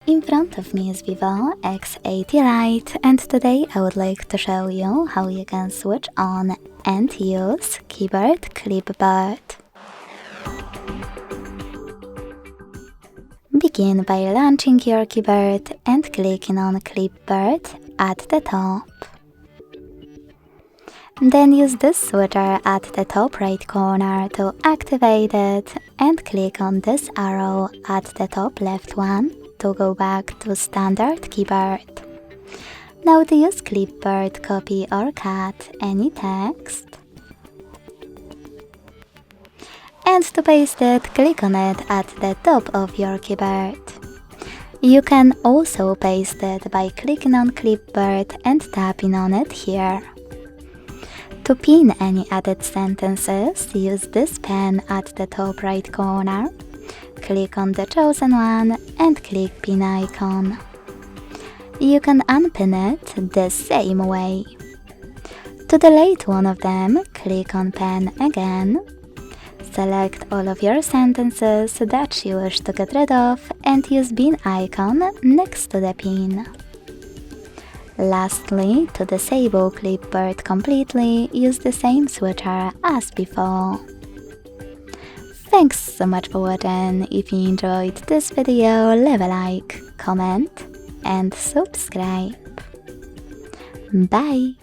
In front of me is VIVO X80 Lite, and today I would like to show you how you can switch on and use keyboard Clipboard. Begin by launching your keyboard and clicking on Clipboard at the top. Then use this switcher at the top right corner to activate it and click on this arrow at the top left one to go back to standard keyboard. Now to use Clipboard, copy or cut any text. And to paste it, click on it at the top of your keyboard. You can also paste it by clicking on Clipboard and tapping on it here. To pin any added sentences, use this pen at the top right corner. Click on the chosen one and click pin icon. You can unpin it the same way. To delete one of them, click on pen again. Select all of your sentences that you wish to get rid of and use pin icon next to the pin. Lastly, to disable Clipboard completely, use the same switcher as before. Thanks so much for watching. If you enjoyed this video, leave a like, comment and subscribe. Bye!